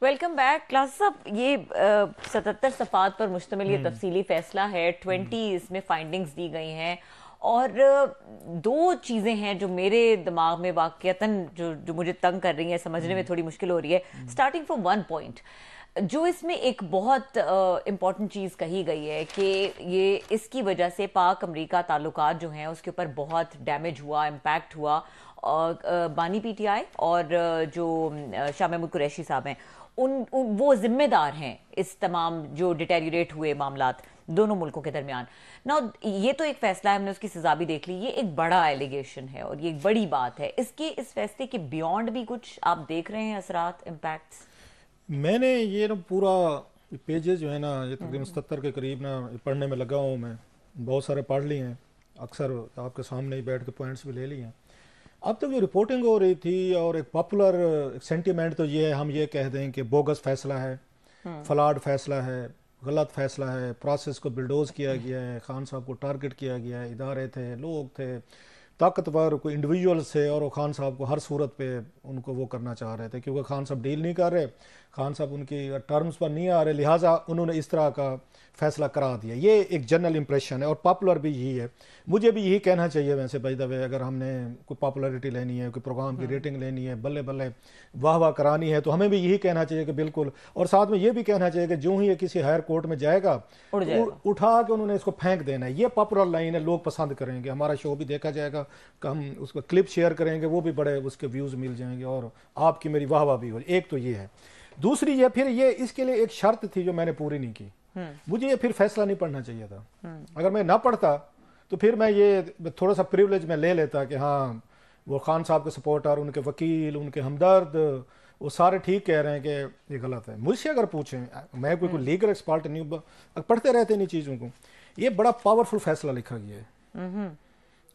Welcome back class साहब। ये 77 सफ़ात पर मुश्तमिल ये तफसीली फैसला है। 20 इसमें फाइंडिंग्स दी गई हैं और दो चीज़ें हैं जो मेरे दिमाग में वाक़यतन जो मुझे तंग कर रही हैं, समझने में थोड़ी मुश्किल हो रही है। स्टार्टिंग फ्रॉम वन पॉइंट, जो इसमें एक बहुत इम्पॉर्टेंट चीज़ कही गई है कि ये इसकी वजह से पाक अमरीका ताल्लुकात जो हैं उसके ऊपर बहुत डैमेज हुआ, इम्पैक्ट हुआ। बानी पीटीआई और जो शाह महमूद कुरैशी साहब हैं वो जिम्मेदार हैं इस तमाम जो डिटेरियोरेट हुए मामलात दोनों मुल्कों के दरमियान ना। ये तो एक फैसला है, हमने उसकी सजा भी देख ली। ये एक बड़ा एलिगेशन है और ये एक बड़ी बात है। इसके इस फैसले के बियॉन्ड भी कुछ आप देख रहे हैं असरात, इम्पैक्ट्स? मैंने ये ना पूरा पेजेस जो है ना, ये तकरीबन 77 के करीब ना पढ़ने में लगा हूँ मैं। बहुत सारे पढ़ लिए हैं, अक्सर आपके सामने ही बैठ के पॉइंट्स भी ले लिए हैं। अब तक जो रिपोर्टिंग हो रही थी और एक पॉपुलर सेंटीमेंट तो ये है, हम ये कह दें कि बोगस फैसला है, फ्लॉड फैसला है, गलत फैसला है, प्रोसेस को बिल्डोज किया गया है, खान साहब को टारगेट किया गया है, इदारे थे, लोग थे, ताकतवर कोई इंडिविजुअल्स थे और वो खान साहब को हर सूरत पे उनको वो करना चाह रहे थे, क्योंकि खान साहब डील नहीं कर रहे, खान साहब उनकी टर्म्स पर नहीं आ रहे, लिहाजा उन्होंने इस तरह का फैसला करा दिया। ये एक जनरल इंप्रेशन है और पॉपुलर भी यही है। मुझे भी यही कहना चाहिए वैसे बाय द वे, अगर हमने कोई पॉपुलैरिटी लेनी है, कोई प्रोग्राम की रेटिंग लेनी है, बल्ले बल्ले वाह वाह करानी है, तो हमें भी यही कहना चाहिए कि बिल्कुल। और साथ में ये भी कहना चाहिए कि जो ही ये किसी हायर कोर्ट में जाएगा उठा के उन्होंने इसको फेंक देना है। ये पॉपुलर लाइन है, लोग पसंद करेंगे, हमारा शो भी देखा जाएगा, हम उसको क्लिप शेयर करेंगे, वो भी बड़े उसके व्यूज़ मिल जाएंगे और आपकी मेरी वाह वाह भी हो। एक तो ये है। दूसरी ये फिर ये इसके लिए एक शर्त थी जो मैंने पूरी नहीं की। मुझे ये फिर फैसला नहीं पढ़ना चाहिए था। अगर मैं ना पढ़ता तो फिर मैं ये थोड़ा सा प्रिविलेज में ले लेता कि हाँ वो खान साहब के सपोर्टर, उनके वकील, उनके हमदर्द, वो सारे ठीक कह रहे हैं कि ये गलत है। मुझसे अगर पूछें, मैं कोई लीगल एक्सपर्ट नहीं, पढ़ते रहते नहीं चीज़ों को। ये बड़ा पावरफुल फैसला लिखा गया है,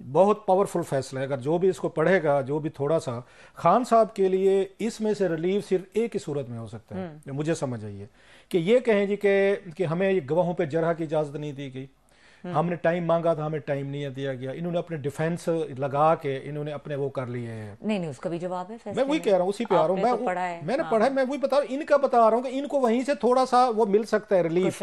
बहुत पावरफुल फैसला है। अगर जो भी इसको पढ़ेगा, जो भी थोड़ा सा, खान साहब के लिए इसमें से रिलीफ सिर्फ एक ही सूरत में हो सकता है, जो मुझे समझ आई है, कि ये कहें जी कि हमें ये गवाहों पे जरह की इजाज़त नहीं दी गई, हमने टाइम मांगा था, हमें टाइम नहीं दिया गया, इन्होंने अपने डिफेंस लगा के इन्होंने अपने वो कर लिए हैं। नहीं, उसका भी जवाब है। मैं वही कह रहा हूँ, उसी पे आ रहा हूँ मैं, मैंने पढ़ा है, मैं वही बता रहा हूँ, इनका बता रहा हूँ कि इनको वहीं से थोड़ा सा वो मिल सकता है रिलीफ,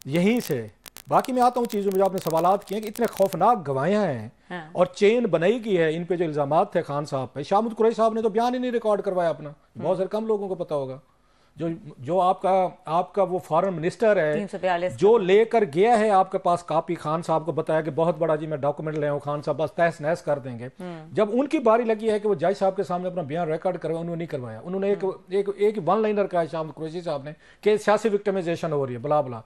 यहीं से। बाकी मैं आता हूँ चीज़ों में जो आपने सवालात किए कि इतने खौफनाक गवाहियाँ हैं और चेन बनाई की है इन पे जो इल्ज़ामात थे खान साहब पे। शाह महमूद कुरैशी साहब ने तो बयान ही नहीं रिकॉर्ड करवाया अपना, बहुत सारे कम लोगों को पता होगा। जो आपका वो फॉरेन मिनिस्टर है जो लेकर गया है आपके पास कापी, खान साहब को बताया कि बहुत बड़ा जी मैं डॉक्यूमेंट ले आऊं, खान साहब बस तहस नहस कर देंगे। जब उनकी बारी लगी है कि वो जज साहब के सामने अपना बयान रिकॉर्ड करवाया, उन्होंने नहीं करवाया। उन्होंने एक वन लाइनर कहा शाह महमूद कुरैशी साहब ने कि सियासी विक्टिमाइजेशन हो रही है, बला बला।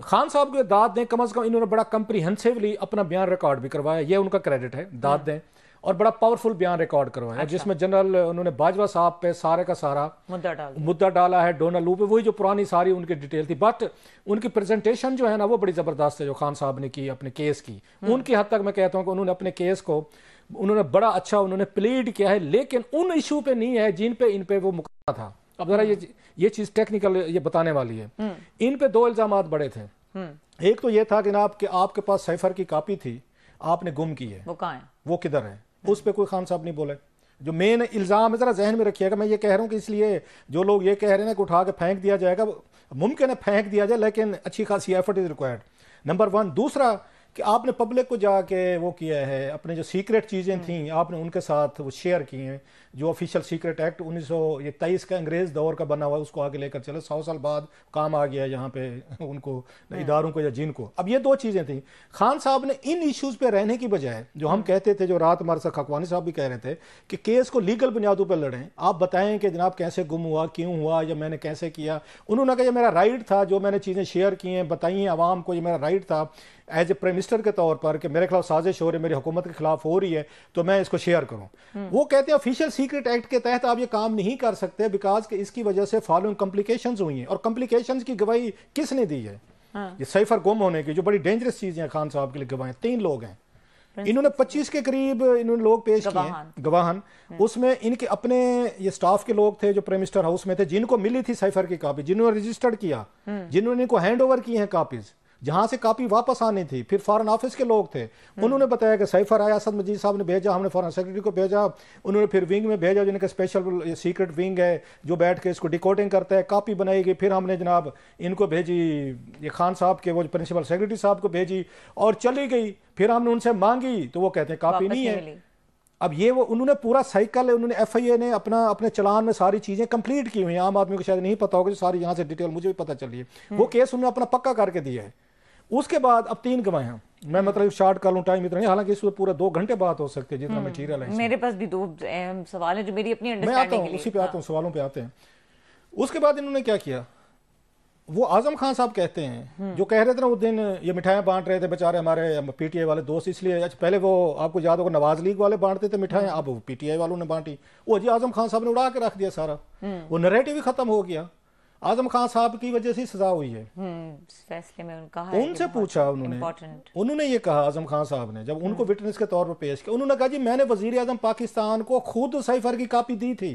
खान साहब को दाद दें, कम अज कम इन्होंने बड़ा कंप्रीहेंसिवली अपना बयान रिकॉर्ड भी करवाया, ये उनका क्रेडिट है, दाद दें। और बड़ा पावरफुल बयान रिकॉर्ड करवाया, जिसमें जनरल उन्होंने बाजवा साहब पे सारे का सारा मुद्दा डाला है, डोनाल्ड लू पे, वही जो पुरानी सारी उनकी डिटेल थी। बट उनकी प्रेजेंटेशन जो है ना वो बड़ी जबरदस्त है जो खान साहब ने की अपने केस की। उनकी हद तक मैं कहता हूँ कि उन्होंने अपने केस को उन्होंने बड़ा अच्छा उन्होंने प्लीड किया है, लेकिन उन इशू पे नहीं है जिन पे इन पे वो मुकदमा था। अब जरा ये चीज टेक्निकल ये बताने वाली है। इन पे दो इल्जामात बड़े थे। एक तो ये था कि आपके पास साइफर की कॉपी थी, आपने गुम की है, वो कहाँ है, वो किधर है, उस पर कोई खान साहब नहीं बोले। जो मेन इल्ज़ाम है, ज़रा जहन में रखिएगा, मैं ये कह रहा हूँ कि इसलिए जो लोग ये कह रहे हैं ना कि उठा के फेंक दिया जाएगा, मुमकिन है फेंक दिया जाए, लेकिन अच्छी खासी effort is required, number one. दूसरा कि आपने पब्लिक को जाके वो किया है, अपने जो सीक्रेट चीज़ें थी आपने उनके साथ वो शेयर की हैं। जो ऑफिशियल सीक्रेट एक्ट 1923 का अंग्रेज़ दौर का बना हुआ है उसको आगे लेकर चले, 100 साल बाद काम आ गया यहाँ पे उनको इदारों को या जिनको। अब ये दो चीज़ें थी। खान साहब ने इन इश्यूज़ पे रहने की बजाय, जो हम कहते थे, जो रात हमारे साथ खकवानी साहब भी कह रहे थे कि केस को लीगल बुनियादों पर लड़ें, आप बताएं कि जनाब कैसे गुम हुआ, क्यों हुआ, या मैंने कैसे किया। उन्होंने कहा ये मेरा राइट था, जो मैंने चीज़ें शेयर की हैं बताई हैं आवाम को, ये मेरा राइट था एज ए प्राइम मिनिस्टर के तौर पर कि मेरे खिलाफ साजिश हो रही है, मेरी हुकूमत के खिलाफ हो रही है, तो मैं इसको शेयर करूं। वो कहते हैं ऑफिशियल सीक्रेट एक्ट के तहत आप ये काम नहीं कर सकते, बिकॉज कि इसकी वजह से फॉलोइंग कॉम्प्लिकेशंस हुई हैं। और कॉम्प्लिकेशंस की गवाही किसने दी है? ये साइफर गुम होने की जो बड़ी डेंजरस चीज़ है खान साहब के लिए गवाही 3 लोग हैं। इन्होंने 25 के करीब इन्होंने लोग पेश किए गवाहन। उसमें इनके अपने ये स्टाफ के लोग थे जो प्राइम मिनिस्टर हाउस में थे, जिनको मिली थी साइफर की कॉपी, जिन्होंने रजिस्टर्ड किया, जिन्होंने इनको हैंड ओवर की हैं कॉपीज, जहां से कॉपी वापस आनी थी, फिर फॉरेन ऑफिस के लोग थे, उन्होंने बताया कि साइफर आया, असद मजीद साहब ने भेजा, हमने फॉरेन सेक्रेटरी को भेजा, उन्होंने फिर विंग में भेजा जिनका स्पेशल सीक्रेट विंग है जो बैठ के इसको डिकोडिंग करता है, कॉपी बनाई गई, फिर हमने जनाब इनको भेजी, ये खान साहब के वो प्रिंसिपल सेक्रेटरी साहब को भेजी और चली गई। फिर हमने उनसे मांगी तो वो कहते हैं कॉपी नहीं है। अब ये वो उन्होंने पूरा साइकिल, उन्होंने FIA ने अपने चलान में सारी चीजें कंप्लीट की हुई हैं, आम आदमी को शायद नहीं पता होगा, सारी यहाँ से डिटेल मुझे भी पता चली है। वो केस उन्होंने अपना पक्का करके दिया है। उसके बाद अब 3 गवाह हैं, मैं मतलब शॉर्ट कर लूँ, टाइम इतना नहीं, हालांकि इसमें पूरा 2 घंटे बात हो सकती है जितना मटीरियल है। मेरे पास भी 2 अहम सवाल है जो मेरी अपनी अंडरस्टैंडिंग के लिए, मैं आता हूँ उसी पे आता हूँ, सवालों पे आते हैं। उसके बाद इन्होंने क्या किया, वो आजम खान साहब कहते हैं, जो कह रहे थे ना उस दिन ये मिठाइयाँ बांट रहे थे बेचारे हमारे PTI वाले दोस्त, इसलिए पहले वो आपको याद होगा नवाज लीग वाले बांटते थे मिठाइयाँ, अब PTI वालों ने बांटी, वो जी आजम खान साहब ने उड़ा के रख दिया सारा, वो नैरेटिव ही खत्म हो गया। आजम खान साहब की वजह से सजा हुई है। फैसले में उनसे पूछा उन्होंने ये कहा, आजम खान साहब ने जब उनको विटनेस के तौर पर पेश किया, उन्होंने कहा जी मैंने वजीर आजम पाकिस्तान को खुद साइफर की कॉपी दी थी।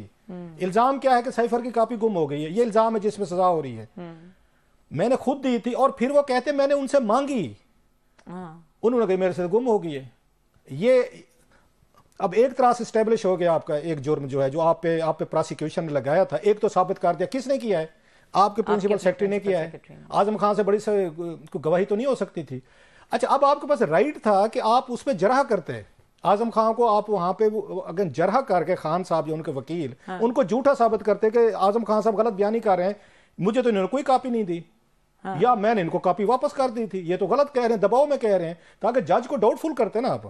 इल्जाम क्या है कि साइफर की कॉपी गुम हो गई है, ये इल्जाम है जिसमें सजा हो रही है, मैंने खुद दी थी। और फिर वो कहते मैंने उनसे मांगी, उन्होंने कहा मेरे से गुम हो गई है। ये अब एक तरह से स्टैब्लिश हो गया आपका एक जुर्म जो है, जो आप पे प्रोसिक्यूशन ने लगाया था, एक तो साबित कर दिया। किसने किया है? आपके प्रिंसिपल सेक्रेटरी ने किया है। आजम खान से बड़ी गवाही तो नहीं हो सकती थी। अच्छा, अब आपके पास राइट था कि आप उस पर जरह करते, आजम खान को आप वहां पे अगर जरह करके खान साहब जो उनके वकील, उनको झूठा साबित करते कि आजम खान साहब गलत बयानी कर रहे हैं, मुझे तो इन्होंने कोई कॉपी नहीं दी, या मैंने इनको कॉपी वापस कर दी थी, ये तो गलत कह रहे हैं, दबाव में कह रहे हैं, ताकि जज को डाउटफुल करते ना आप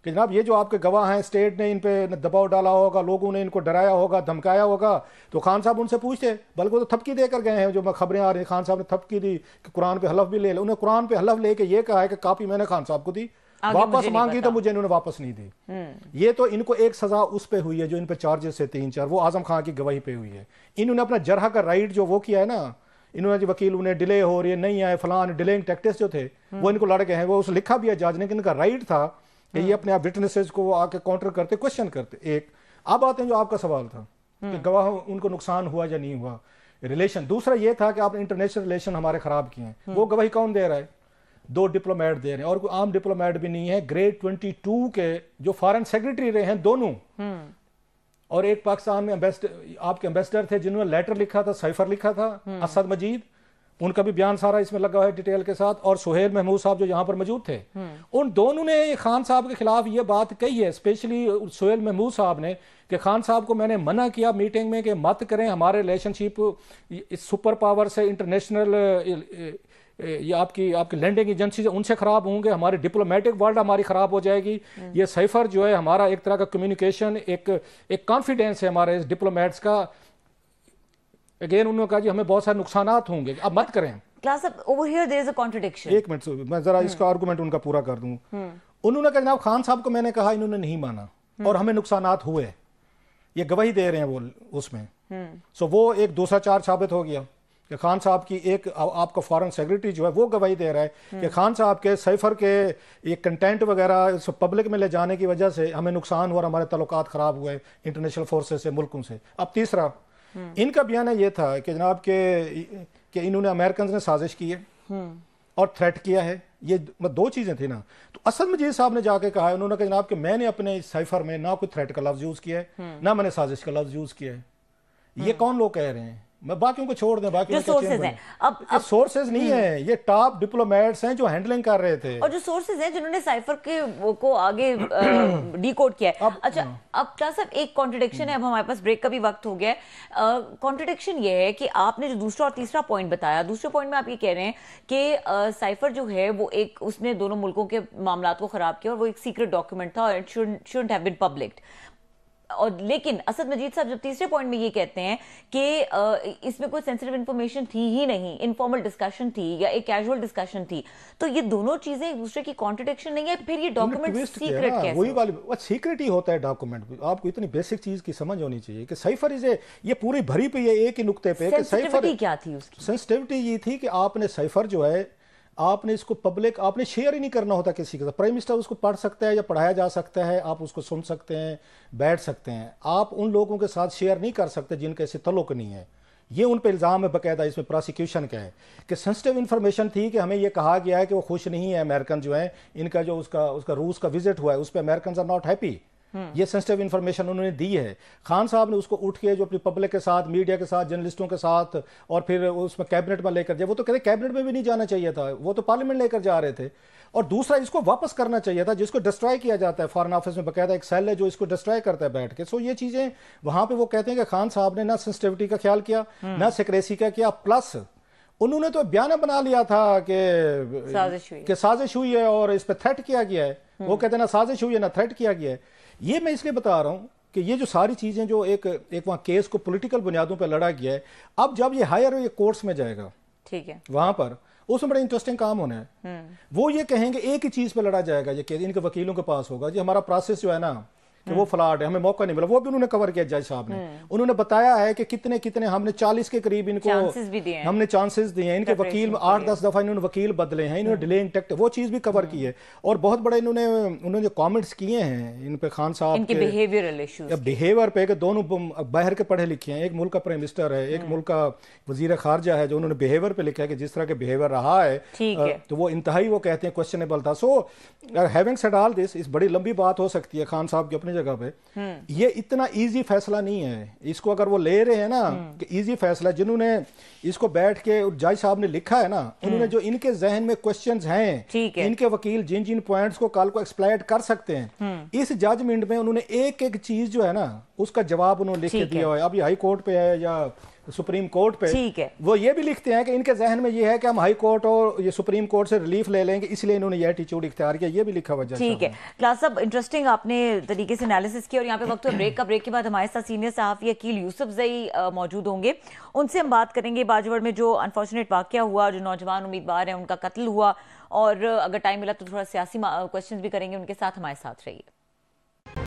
कि जनाब ये जो आपके गवाह हैं, स्टेट ने इन पे दबाव डाला होगा, लोगों ने इनको डराया होगा, धमकाया होगा, तो खान साहब उनसे पूछते, बल्कि वो तो थपकी देकर गए हैं, जो खबरें आ रही हैं खान साहब ने थपकी दी कि कुरान पे हलफ भी ले, उन्हें कुरान पे हलफ लेके ये कहा है कि कॉपी मैंने खान साहब को दी, वापस मांगी तो मुझे इन्होंने वापस नहीं दी। ये तो इनको एक सजा उस पे हुई है जो इन पे चार्जेस है 3-4, वो आजम खान की गवाही पे हुई है। इन्होंने अपना जरह का राइट जो वो किया है ना, इन्होंने जो वकील उन्हें डिले हो रही है, नहीं आए फलान, डिलेइंग टैक्टिक्स जो थे वो इनको लड़ गए हैं, वो उस लिखा भी है जज ने कि इनका राइट था कि ये अपने आप विटनेसेस को आके काउंटर करते, क्वेश्चन करते। एक अब आते हैं जो आपका सवाल था कि गवाह उनको नुकसान हुआ या नहीं हुआ, रिलेशन। दूसरा ये था कि आपने इंटरनेशनल रिलेशन हमारे खराब किए हैं, वो गवाही कौन दे रहा है? 2 डिप्लोमेट दे रहे हैं, और कोई आम डिप्लोमेट भी नहीं है, ग्रेड 22 के जो फॉरेन सेक्रेटरी रहे हैं दोनों, और एक पाकिस्तान में आपके एम्बेसडर थे जिन्होंने लेटर लिखा था, साइफर लिखा था, असद मजीद, उनका भी बयान सारा इसमें लगा है डिटेल के साथ, और सुहेल महमूद साहब जो यहाँ पर मौजूद थे, उन दोनों ने खान साहब के खिलाफ ये बात कही है, स्पेशली सुहेल महमूद साहब ने, कि खान साहब को मैंने मना किया मीटिंग में कि मत करें, हमारे रिलेशनशिप इस सुपर पावर से, इंटरनेशनल ये आपकी लैंडिंग एजेंसी से उनसे खराब होंगे, हमारी डिप्लोमेटिक वर्ल्ड हमारी खराब हो जाएगी। ये साइफर जो है हमारा एक तरह का कम्युनिकेशन, एक कॉन्फिडेंस है हमारे डिप्लोमेट्स का। अगेन उन्होंने कहा जी हमें बहुत सारे नुकसानात होंगे, अब मत करें। Class over here there is a contradiction. एक मिनट मैं जरा इसका आर्गुमेंट उनका पूरा कर दूं। उन्होंने कहा जनाब खान साहब को मैंने कहा, इन्होंने नहीं माना और हमें नुकसानात हुए, ये गवाही दे रहे हैं वो उसमें। सो वो एक दूसरा चार्ज साबित हो गया कि खान साहब की एक आपका फॉरेन सेक्रेटरी जो है वो गवाही दे रहा है कि खान साहब के साइफर के ये कंटेंट वगैरह पब्लिक में ले जाने की वजह से हमें नुकसान हुआ, हमारे ताल्लुकात खराब हुए इंटरनेशनल फोर्सेस से, मुल्कों से। अब तीसरा इनका बयान ये था कि जनाब के इन्होंने अमेरिकन ने साजिश की है और थ्रेट किया है, ये 2 चीजें थी ना। तो असद मजीद साहब ने जाके कहा, उन्होंने कहा जनाब कि मैंने अपने साइफर में ना कोई थ्रेट का लफ्ज यूज किया है, ना मैंने साजिश का लफ्ज यूज किया है। ये कौन लोग कह रहे हैं? मैं बाकियों को छोड़ दें, बाकी सोर्सेज हैं, अब सोर्सेज नहीं है, ये टॉप डिप्लोमेट्स हैं जो हैंडलिंग कर रहे थे, और जो सोर्सेज हैं जिन्होंने साइफर के को आगे डीकोड किया है। अच्छा, अब क्या सब एक कॉन्ट्रडिक्शन है, अब हमारे पास ब्रेक का भी वक्त हो गया है। कॉन्ट्रडिक्शन ये है कि आपने जो दूसरा और तीसरा पॉइंट बताया, दूसरे पॉइंट में आप ये कह रहे हैं कि साइफर जो है वो एक उसने दोनों मुल्कों के मामलात को खराब किया और वो एक सीक्रेट डॉक्यूमेंट था और इट शुडंट हैव बीन पब्लिक्ड। और लेकिन असद मजीद साहब जब तीसरे पॉइंट में ये कहते हैं कि इसमें कोई सेंसिटिव इंफॉर्मेशन थी ही नहीं, इनफॉर्मल डिस्कशन थी या एक कैजुअल डिस्कशन थी, तो ये दोनों चीजें एक दूसरे की कॉन्ट्रडिक्शन नहीं है। फिर ये डॉक्यूमेंट सीक्रेट कैसे? वही वाली सीक्रेट ही होता है डॉक्यूमेंट। आपको इतनी बेसिक चीज की समझ होनी चाहिए कि साइफर इज ये पूरी भरी पे ये एक ही नुक्ते पे कि साइफर क्या थी उसकी सेंसिटिविटी ये थी कि आपने साइफर जो है आपने इसको पब्लिक आपने शेयर ही नहीं करना होता किसी के साथ। प्राइम मिनिस्टर उसको पढ़ सकता है या पढ़ाया जा सकता है, आप उसको सुन सकते हैं, बैठ सकते हैं, आप उन लोगों के साथ शेयर नहीं कर सकते जिनके इससे तल्लुक नहीं है। ये उन पर इल्ज़ाम है बाकायदा, इसमें प्रोसिक्यूशन का है कि सेंसिटिव इन्फॉर्मेशन थी कि हमें ये कहा गया है कि वो खुश नहीं है अमेरिकन जो है, इनका जो उसका रूस का विजिट हुआ है उस पर अमेरिकन आर नॉट हैप्पी। ये सेंसिटिव इन्फॉर्मेशन उन्होंने दी है। खान साहब ने उसको उठ के जो अपनी पब्लिक के साथ, मीडिया के साथ, जर्नलिस्टों के साथ और फिर उसमें कैबिनेट में लेकर जाए, वो तो कहते कैबिनेट में भी नहीं जाना चाहिए था, वो तो पार्लियामेंट लेकर जा रहे थे। और दूसरा, इसको वापस करना चाहिए था, जिसको डिस्ट्रॉय किया जाता है। फॉरेन ऑफिस में बाकायदा एक सेल है जो इसको डिस्ट्रॉय करता है बैठ के। सो ये चीज़ें वहाँ पे वो कहते हैं कि खान साहब ने ना सेंसिटिविटी का ख्याल किया, ना सिक्रेसी का किया, प्लस उन्होंने तो बयान बना लिया था कि साजिश हुई है और इस पर थ्रेट किया गया है। वो कहते हैं ना साजिश हुई है ना थ्रेट किया गया है। ये मैं इसलिए बता रहा हूँ कि ये जो सारी चीज़ें जो एक वहाँ केस को पॉलिटिकल बुनियादों पर लड़ा गया है, अब जब ये हायर ये कोर्ट्स में जाएगा, ठीक है, वहाँ पर उसमें बड़ा इंटरेस्टिंग काम होना है। वो ये कहेंगे एक ही चीज़ पे लड़ा जाएगा, ये केस इनके वकीलों के पास होगा जी हमारा प्रोसेस जो है ना कि वो फ्लॉड है, हमें मौका नहीं मिला। वो भी उन्होंने कवर किया जज साहब ने। उन्होंने बताया है कि कितने कितने हमने 40 के करीब इनको हमने चांसेस दिए हैं। इनके वकील 8-10 दफा इन्होंने वकील बदले हैं, इन्होंने डिलेइंग टैक्ट वो चीज भी कवर की है। और बहुत बड़े इन्होंने जो कमेंट्स किए हैं इन पे खान साहब के बिहेवियर पे, कि दोनों बाहर के पढ़े लिखे हैं, एक मुल्क का प्राइम मिनिस्टर है, एक मुल्क का वजीर खारजा है, जो उन्होंने बिहेवियर पे लिखा है कि जिस तरह के बिहेवियर रहा है तो वो इंतहाई वो कहते हैं क्वेश्चनेबल था। So having said all this, इस बड़ी लंबी बात हो सकती है खान साहब की अपनी जगह पे। ये इतना इजी फैसला नहीं है। इसको अगर वो ले रहे हैं ना कि इजी फैसला, जिन्होंने इसको बैठ के जज साहब ने लिखा है ना, उन्होंने जो इनके जहन में क्वेश्चंस हैं, इनके वकील जिन जिन पॉइंट्स को कल को एक्सप्लॉइट कर सकते हैं, इस जजमेंट में उन्होंने एक एक चीज जो है ना उसका जवाब उन्होंने लिख के दिया है। अब ये हाई कोर्ट पे है या सुप्रीम कोर्ट पे, ठीक है, वो ये भी लिखते हैं कि इनके जहन में ये है कि हम हाई कोर्ट और ये सुप्रीम कोर्ट से रिलीफ ले लेंगे, इसलिए इन्होंने ये एटीट्यूड इख्तियार किया। ये भी लिखा हुआ है। ठीक है क्लास साहब, इंटरेस्टिंग आपने तरीके से एनालिसिस किया। और यहाँ पे वक्त ब्रेक का, ब्रेक के बाद हमारे साथ सीनियर सहाफ़ी अकील यूसुफ ज़ई मौजूद होंगे। उनसे हम बात करेंगे बाजवड़ में जो अनफॉर्चुनेट वाक़या हुआ, जो नौजवान उम्मीदवार हैं उनका कत्ल हुआ, और अगर टाइम मिला तो थोड़ा सियासी क्वेश्चन भी करेंगे उनके साथ। हमारे साथ रहिए।